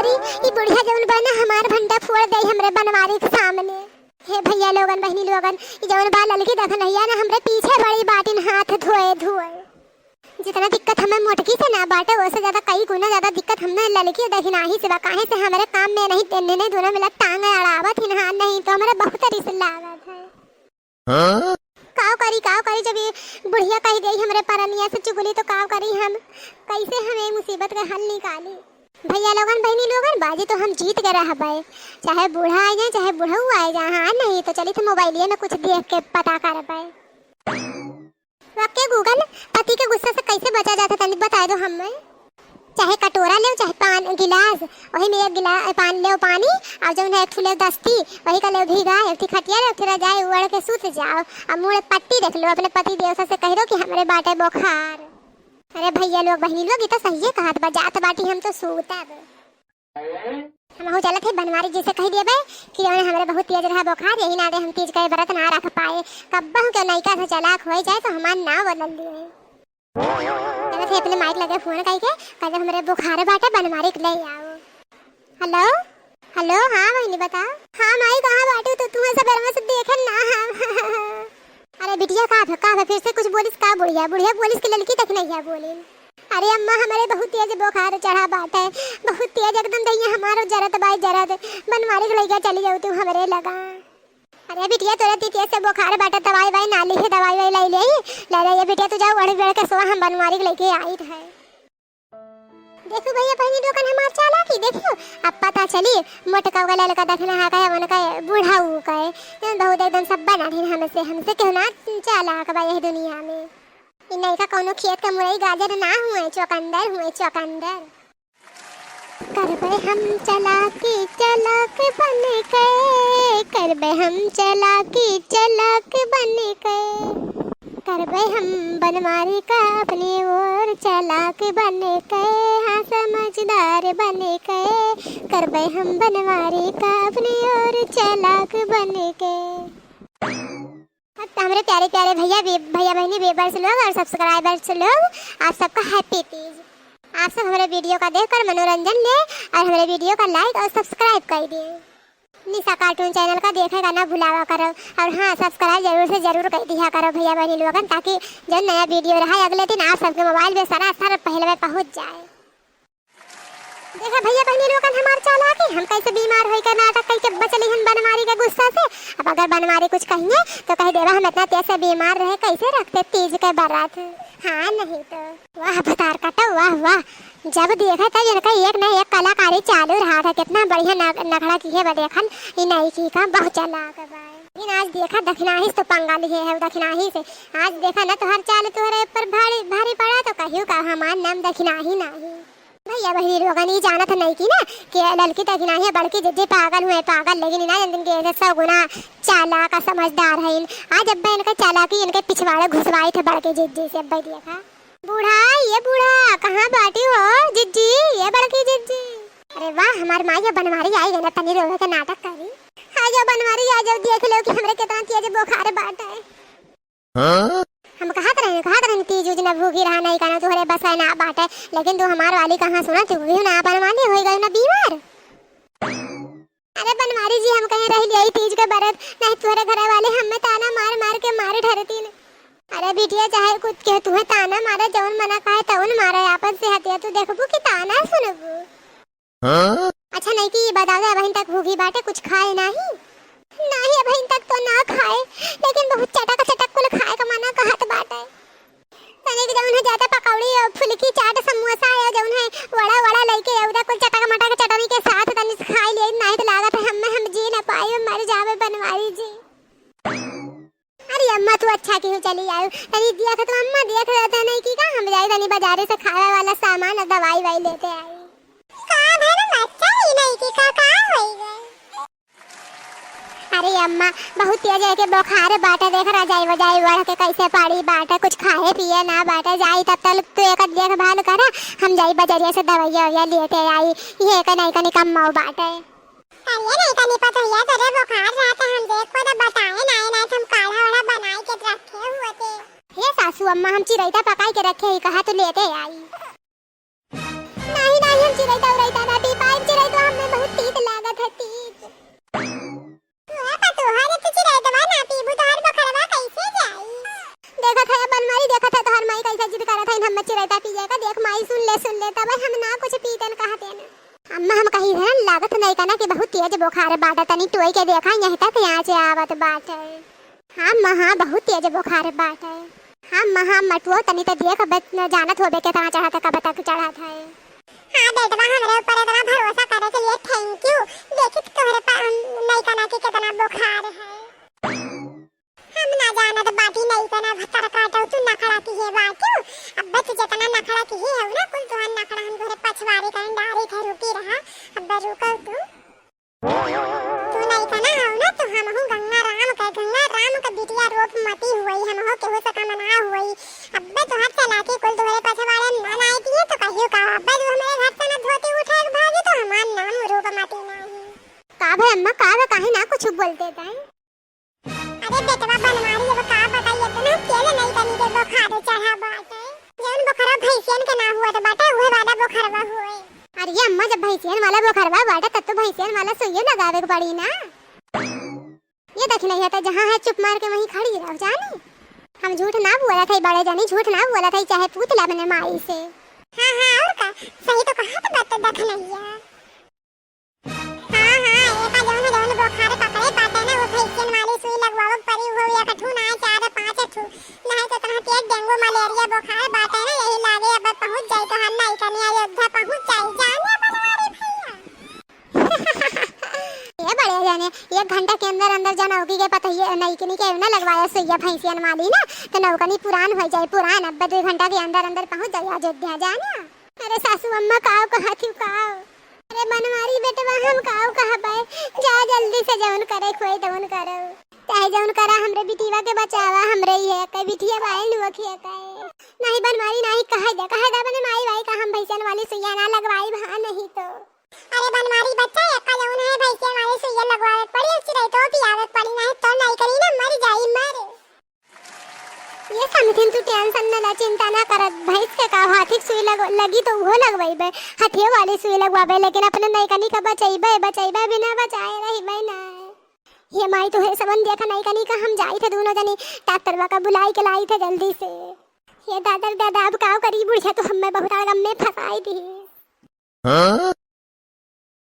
करी ई बुढ़िया जौन बना हमार भंडा फोड़ दे हमरे बनवारी के सामने। हे भैया लोगन बहनी लोगन ई जौन बा ललकी देखनैया ना हमरे पीछे बड़ी बाटिन हाथ धोए धोए। जितना दिक्कत हमें मोटकी से ना बाटे उससे ज्यादा कई गुना ज्यादा दिक्कत हमें ललकी दखनाही से बा। काहे से हमारे काम में नहीं तेने नहीं दोनों मिला टांगे अड़ावत हिनहार नहीं तो हमारे बहुत रिस लागत है। हां काव करी जब ये बुढ़िया कह गई हमरे परनिया से चुगली तो काव करी हम कैसे हमें मुसीबत का हल निकाली। भैया लोगन बहनी लोगन बाजी तो हम जीत के रहबे चाहे बूढ़ा आ जाए चाहे बुढ़ऊ आ जाए। हाँ नहीं तो चली तो मोबाइलिए में कुछ देख के पता करबे। वाकई गूगल पति के गुस्से से कैसे बचा जाता तनिक बता दो हमें। चाहे कटोरा ले चाहे पान गिलास वही में एक गिलास पान ले पानी और जो है एक ठुले दस्ती वही का ले भीगा एक थी खटिया ले फिर जाए उड़ के सूत जाओ और मुंह पट्टी देख लो अपने पति देव से कह दो कि हमारे बाटे बुखार। अरे भैया लोग बहनी लोग ये तो सही है कहत बजात बाटी हम तो सूतब हम हो चलत है बनवारी जैसे कह दिए बे कि हमारे बहुत तेज रहा बुखार यही ना दे हम तेज के व्रत ना रख पाए कब्बा के नैका से चलाक हो जाए तो हमार ना बदल दिए। थे अपने माइक लगे फोन करके कहते हमारे बुखार बाटे बनवारी के ले आओ। हेलो हेलो हाँ बहनी बता। हाँ माई कहाँ बाटे तो तुम्हें सब में से देखे ना। अरे बिटिया का फिर से कुछ बोलिस का बुढ़िया बोलिस की लड़की तक नहीं है बोली। अरे अम्मा हमारे बहुत तेज बुखार चढ़ा बाटे बहुत तेज एकदम दैया हमारो जरत बाई जरत बनवारी के लेके चली जाऊ तू हमरे लगा। अरे बिटिया तोरा तेज से बुखार बाटे दवाई वाई ना ली है दवाई वाई ले ले बिटिया तू जाओ अड़ के सो हम बनवारी के लेके आई है। देखो भैया बहनी लोगन हमार चालाकी देखो अब पता चली मोटका वाला लड़का देखना है का मन का बूढ़ा ऊ का बहुत एकदम सब बना दिन हमसे क्यों ना चालाक बा यही दुनिया में। इ नहीं का कोनो खेत का मुरई गाजर ना हुए चौकंदर करबे हम चालाकी चालाक बन के करबे हम चालाकी चालाक बन के करबे हम बनवारी का अपनी ओर चालाक बन के। हाँ समझदार बन के करबे हम बनवारी का अपनी ओर चालाक बन के। हमारे प्यारे प्यारे भैया बहनी व्यूअर्स लोग और सब्सक्राइबर्स लोग आप सबका हैप्पी तीज। आप सब हमारे वीडियो का देखकर मनोरंजन ले और हमारे वीडियो का लाइक और सब्सक्राइब कर दिए। निशा कार्टून चैनल का देखेगा ना भुलावा करो और हाँ सब्सक्राइब जरूर से जरूर कर दिया करो भैया बहनी लोगन ताकि जो नया वीडियो रहा अगले दिन आप सबके मोबाइल में सरासर पहले में पहुँच जाए। देखा भैया बहनी लोगन हमार चालाकी हम कैसे बीमार होई कर नाटक कैसे बचली हम बनवारी के गुस्सा से। अब अगर बनवारी कुछ कहिए तो कह देवा हम इतना तेज से बीमार रहे कैसे रखते तीज के बारात। हाँ नहीं तो वाह भतार कटा वाह जब देखा था इनका एक न एक कलाकारी चालू रहा था कितना बढ़िया नखड़ा की है देखल इ नहीं की का बहुत चालाक भाई। आज देखा दक्षिणाही तो पंगा लिए है दक्षिणाही से आज देखा ना तो हर चाल तोहरे पर भारी पड़ा तो कहियो का हमार नाम दक्षिणाही नहीं। भैया बहनी लोगन ये जानत नहीं की ना कि लड़की दक्षिणाही बड़की जिद्दी पागल हुए पागल लेकिन ना इनके 100 गुना चालाक समझदार है। आज अब इनका चालाकी इनके पिछवाड़े घुसवाई थे बड़के जिद्दी से। अब देखा बूढ़ा कहाँ बाटी हो जिज्जी ये बड़की जिज्जी। अरे वाह हमार माँ ये बनवारी आई गई ना तनी रोवे के नाटक करी। हाँ जो बनवारी आ जाओ देख लो कि हमरे कितना तेज बुखार बाटे है। हम कहा रहे तीज उज न भूखी रहा नहीं करना तुहरे बस है ना बाटे लेकिन तू हमार वाली कहाँ सुना तू भी ना बनवाली हो गई ना बीमार। अरे बनवारी जी हम कहीं रही यही तीज के बरत नहीं तुहरे घर वाले हमें ताना मार के मारे ठहरती न। अरे बिटिया चाहे कुछ के तुम्हें ताना मारे जौन मना कहे तौन मारे आपस से हतिया तू देखबू कि ताना सुनबू। अच्छा नहीं कि बता दे अभी तक भूखी बाटे कुछ खाए नहीं अभी तक तो ना खाए लेकिन बहुत चटक कुल खाए का मना कहत बाटे। तने के जौन है जाता पकौड़ी और फुलकी चाट समोसा या जौन है वड़ा लेके औरा कुल चटक मटक चटनी के साथ तनी खाई ले नहीं तो लागत है हम जी ना पाए मर जावे बनवारी जी। अरे अम्मा तू अच्छा क्यों चली आयो तनी दिया तो अम्मा देख रहे थे नहीं की का हम जाए तनी बाजारे से खाने वाला सामान और दवाई वाई लेते आई का भर अच्छा ही नहीं की का होई गए। अरे अम्मा बहुत तेज है के बुखार बाटे देख रजाई वजाई बढ़ के कैसे पाड़ी बाटे कुछ खाए पिए ना बाटे जाई तब तक तो एक देखभाल करा हम जाई बाजारिया से दवाइयां लेते आई ये का नहीं का निकम्मा बाटे। अरे नहीं का नहीं पता है तेरे बुखार रहता हम देख को तो बताए ना हम काढ़ा वाला बनाए के रखे हुए थे। ये सासू अम्मा हम चिरैता पकाई के रखे ही कहा तो लेते आई नहीं हम चिरैता उरैता ना पी पाए चिरैता नहीं कहना कि बहुत तेज बुखार बाटा तनी टोई के देखा यहीं तक यहाँ से आवत बाटे। हाँ महा बहुत तेज बुखार बाटे। हाँ महा मटुओ तनी तो देख जानत होबे के तना चढ़ा कब तक चढ़ा था। हाँ बेटवा हमरे ऊपर इतना भरोसा करे के लिए थैंक यू। देखित तोहरे पर नहीं कहना कि कितना बुखार है। हम ना जानत बाटी नहीं कहना भतर काटो तू नखड़ा की है बाटू। अब बच जितना नखड़ा की है ना कुल तोहन नखड़ा हम तोहरे पछवारी करन डारी थे रुकी रहा। अब रुको तू नहीं कहना हो ना तो हम हूं गंगा राम का बिटिया रूप मती हुई हम हो के हो सका मना हुई। अब तो हाथ चला के कुल तोहरे पछवारे ना आई थी तो कहियो का अब तू हमारे घर से ना धोती उठा के भागी तो हमार नाम रूप मती नहीं। का भाई अम्मा का काहे ना कुछ बोलते थे। अरे बेटवा बनवारी अब का बताइए तो ना केले नहीं तनी के बुखार चढ़ा बाटे। जौन बुखार भैंसियन के ना हुआ तो बाटे वो वाला बुखारवा हुए। अरे अम्मा जब भैंसियन वाला बुखारवा बाटे तब तो भैंसियन वाला सुइयो लगावे के पड़ी ना। ये देख नहीं है तो जहां है चुप मार के वहीं खड़ी रह जानी। हम झूठ ना बोला था बड़े जानी झूठ ना बोला था चाहे पूछ ले अपने माई से। हां और का सही तो कहा तो बात देख नहीं है। हां एका जौन बुखार पकड़े पाते ना वो भैंसियन वाली सुई लगवाओ पड़ी हो या कठू ना 4-5 ठू नहीं तो तना पेट डेंगू मलेरिया बुखार बाटे ना यही लागे अब पहुंच जाए तो हम नहीं कनी अयोध्या पहुंच जाए जाने बनवारी भैया। ये बढ़िया जाने 1 घंटा के अंदर जनौकी के पता ही नहीं कि के ना लगवाया सुइया भैंसियन वाली ना तो नौकनी पुरान हो जाए पुरान अब 2 घंटा के अंदर पहुंच जाए अयोध्या जाना। अरे सासू अम्मा काव कहा थी काव। अरे बनवारी बेटवा हम काव कहा बे जा जल्दी से जौन करे खोई दौन करो चाहे जौन करा हमरे बिटिया के बचावा हमरे ही है कई बिटिया बाई लुवखी है कई नहीं बनवारी नहीं कहे दे बने माई भाई का हम भैंसियन वाली सुइया ना लगवाई भा नहीं तो। अरे बनवारी बच्चा एका जौन है भैंसियन वाली सुइया लगवावे पड़ी चिरै तो पियावे पड़ी नहीं तो नहीं करी ना मर जाई मर। ये समथिन तू टेंशन ना चिंता ना कर भैंस के का हाथी सुई लगी तो वो लगवाइबे हाथियों वाली सुई लगवाबे लेकिन अपने नहीं कनी का बचाइबे बिना बचाए रहिबे ना। ये माई तो है सबन देखा नहीं कनी का हम जाई थे दोनों जनी डॉक्टरवा का बुलाई के लाई थे जल्दी से। ये दादा अब काव करी बुढ़िया तो हमें बहुत गम में फंसाई दी।